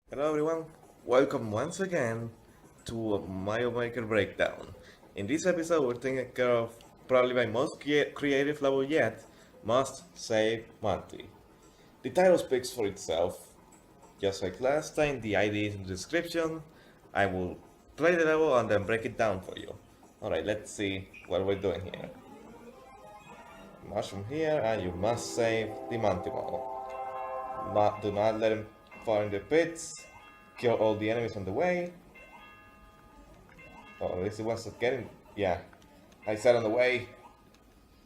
Hello everyone, welcome once again to a Mario Maker breakdown. In this episode we're taking care of probably my most creative level yet, Must Save Monty. The title speaks for itself. Just like last time, the ID is in the description. I will play the level and then break it down for you. Alright, let's see what we're doing here. Mushroom here and you must save the Monty Mole. Do not let him fall in the pits. Kill all the enemies on the way. Oh, at least he wants to get him. Yeah. I said on the way.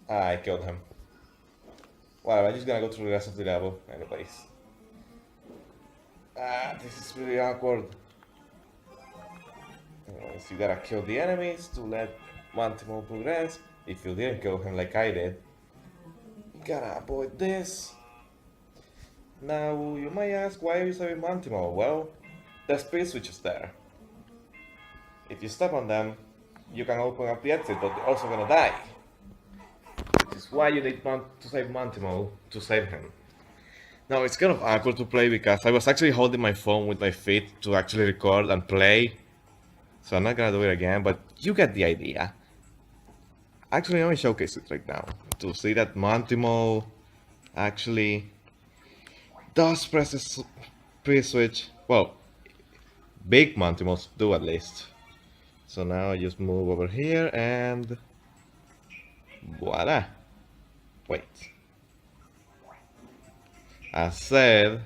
I killed him. Well, I'm just gonna go through the rest of the level. Anyways. This is really awkward. Anyways, you gotta kill the enemies to let Monty Mole progress. If you didn't kill him like I did. You gotta avoid this. Now, you might ask, why are you saving Monty Mole? Well, there's speed switches there. If you step on them, you can open up the exit, but you're also gonna die. Which is why you need to save Monty Mole to save him. Now it's kind of awkward to play because I was actually holding my phone with my feet to actually record and play. So I'm not gonna do it again, but you get the idea. Actually, let me showcase it right now. To see that Monty Mole actually does press the pre-switch. Well, big Monty Moles do at least. So now I just move over here and voila. Wait. I said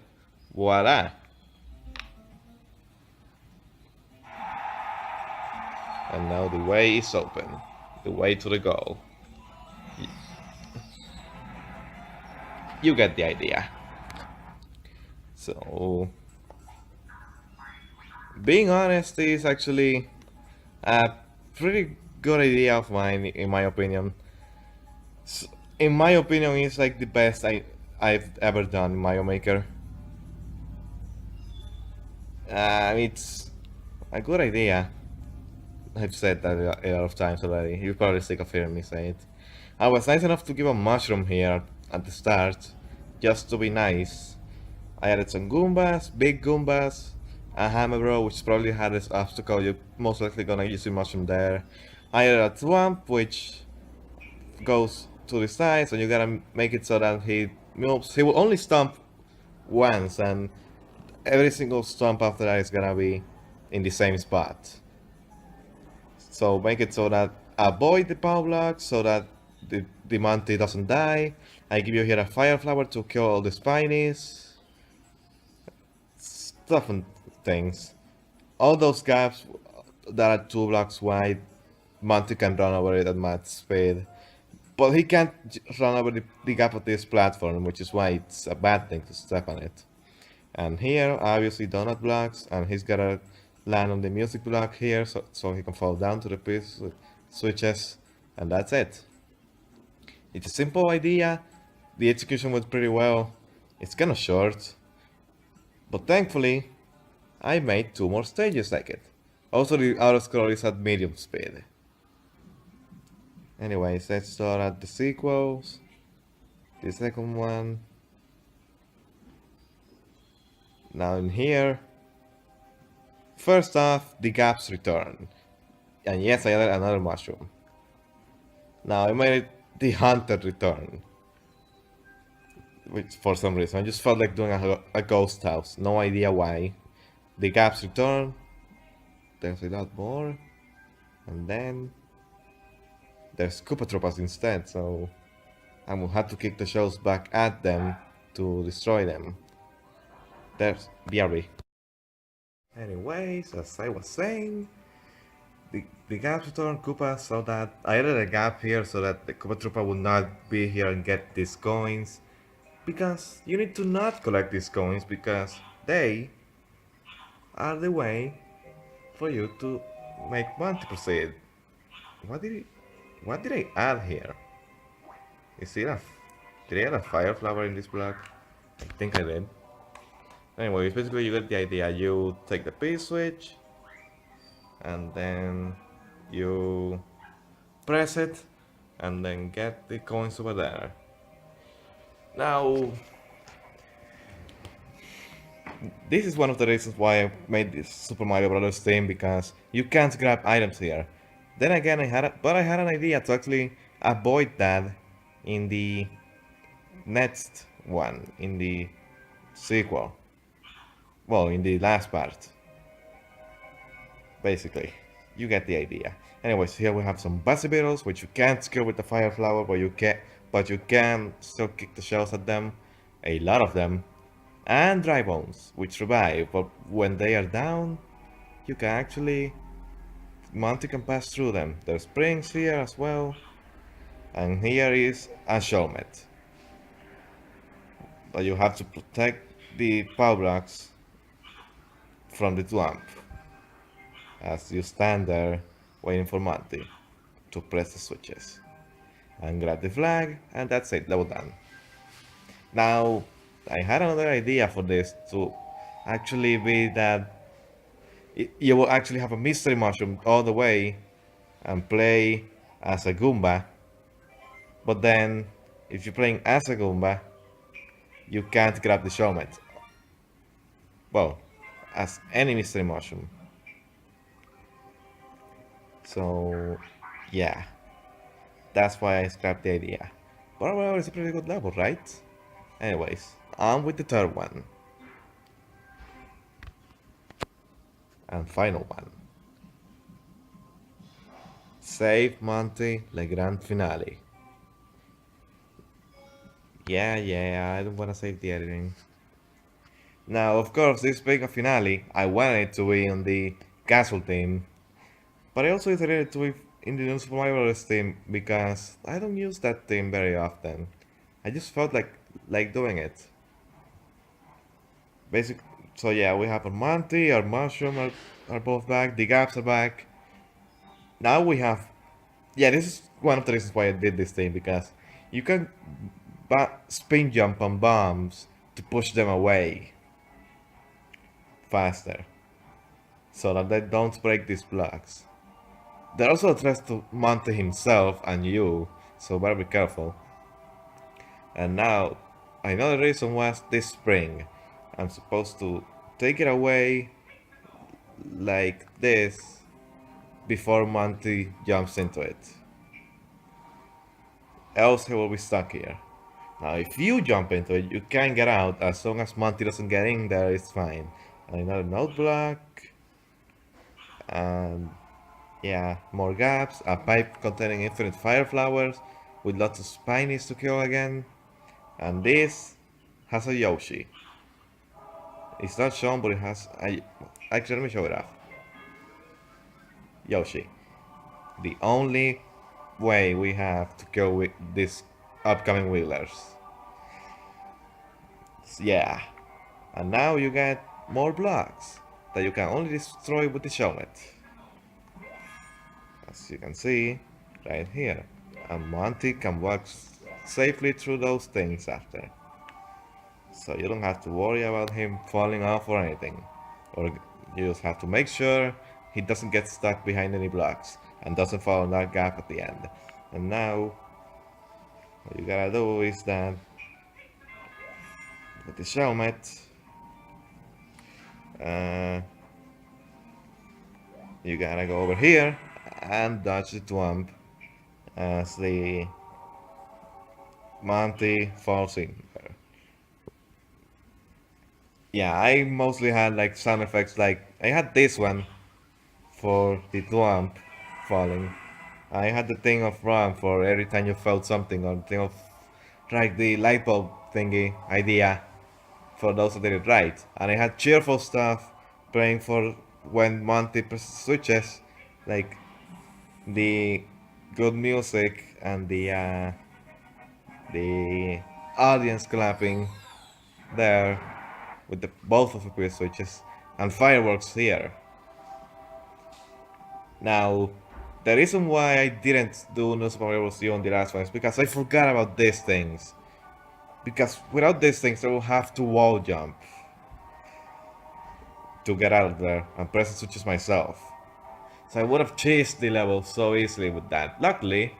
voila. And now the way is open. The way to the goal. You get the idea. So, being honest is actually a pretty good idea of mine, in my opinion. In my opinion, it's like the best I've ever done in Mario Maker. It's a good idea. I've said that a lot of times already. You're probably sick of hearing me say it. I was nice enough to give a mushroom here at the start, just to be nice. I added some Goombas, big Goombas, a Hammer Bro, which probably had this obstacle. You're most likely gonna use the mushroom there. I added a Thwomp, which goes to the side, so you gotta make it so that he moves. He will only stomp once, and every single stomp after that is gonna be in the same spot. So make it so that avoid the power block so that the Monty doesn't die. I give you here a fire flower to kill all the spinies. Stuff and things. All those gaps that are 2 blocks wide, Monty can run over it at much speed. But he can't run over the gap of this platform, which is why it's a bad thing to step on it. And here, obviously, donut blocks, and he's gotta land on the music block here so he can fall down to the piece switches, and that's it. It's a simple idea. The execution went pretty well. It's kinda short, but thankfully, I made 2 more stages like it. Also, the auto scroll is at medium speed. Anyways, let's start at the sequels. The second one. Now in here, first off, the gaps return. And yes, I added another mushroom. Now I made the hunter return. Which for some reason, I just felt like doing a ghost house. No idea why. The gaps return. There's a lot more. And then there's Koopa Troopas instead, so I will have to kick the shells back at them to destroy them. There's BRB. Anyways, as I was saying, the gaps return Koopa so that I added a gap here so that the Koopa Troopa would not be here and get these coins. Because you need to not collect these coins because they are the way for you to make Monty proceed. What did I add here? Is it did I add a fire flower in this block? I think I did. Anyways, basically you get the idea. You take the P switch and then you press it and then get the coins over there. Now This is one of the reasons why I made this Super Mario Bros. Theme, because you can't grab items here. Then again, I had an idea to actually avoid that in the next one, in the sequel. Well, in the last part, basically. You get the idea. Anyways, here we have some Buzzy Beetles, which you can't kill with the Fire Flower, but you can still kick the shells at them, a lot of them, and Dry Bones, which revive, but when they are down, you can actually Monty can pass through them. There's springs here as well, and here is a Shelmet. But you have to protect the power blocks from the Thwomp as you stand there waiting for Monty to press the switches. And grab the flag, and that's it, level done. Now, I had another idea for this to actually be that you will actually have a mystery mushroom all the way and play as a Goomba. But then, if you're playing as a Goomba, you can't grab the showmet. Well, as any mystery mushroom. So, yeah, that's why I scrapped the idea. But well, it's a pretty good level, right? Anyways, on with the third one. And final one. Save Monty Le Grand Finale. Yeah, I don't wanna save the editing. Now, of course, this being a finale, I wanted it to be on the castle theme. But I also decided it to be in the New Super Mario Bros. Theme because I don't use that theme very often. I just felt like doing it. Basic. So yeah, we have our Monty, our Mushroom are both back. The Gaps are back. Now we have. Yeah, this is one of the reasons why I did this thing, because you can spin jump on bombs to push them away faster, so that they don't break these blocks. They're also a threat to Monty himself and you, so better be careful. And now, another reason was this spring. I'm supposed to take it away like this before Monty jumps into it. Else he will be stuck here. Now if you jump into it, you can get out. As long as Monty doesn't get in there, it's fine. And another note block. And yeah, more gaps. A pipe containing infinite fire flowers with lots of spinies to kill again. And this has a Yoshi. It's not shown, but it has a... Actually, let me show it off. Yoshi. The only way we have to kill with these upcoming wheelers. Yeah. And now you get more blocks that you can only destroy with the shellnet. As you can see, right here. And Monty can walk safely through those things after. So you don't have to worry about him falling off or anything. Or you just have to make sure he doesn't get stuck behind any blocks and doesn't fall in that gap at the end. And now, what you gotta do is that with the shellmet, you gotta go over here and dodge the Thwomp as the Monty falls in there. Yeah, I mostly had like sound effects, like I had this one for the Thwomp falling. I had the thing of run for every time you felt something, or the thing of like the light bulb thingy idea for those who did it right. And I had cheerful stuff playing for when Monty switches, like the good music and the audience clapping there with the both of the previous switches, and fireworks here. Now, the reason why I didn't do No Super Mario Bros. U on the last one is because I forgot about these things. Because without these things, I will have to wall jump to get out of there and press the switches myself. So I would have chased the level so easily with that. Luckily,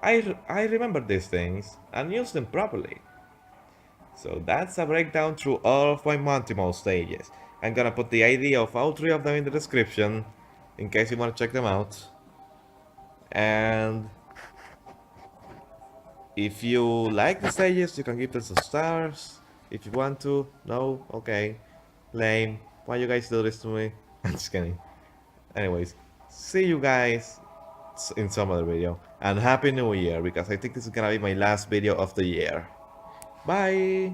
I remember these things and used them properly. So that's a breakdown through all of my Monty Mole stages. I'm gonna put the ID of all 3 of them in the description, in case you wanna check them out. And if you like the stages, you can give them some stars. If you want to, no, okay. Lame. Why you guys do this to me? I'm just kidding. Anyways, see you guys in some other video. And Happy New Year, because I think this is gonna be my last video of the year. Bye!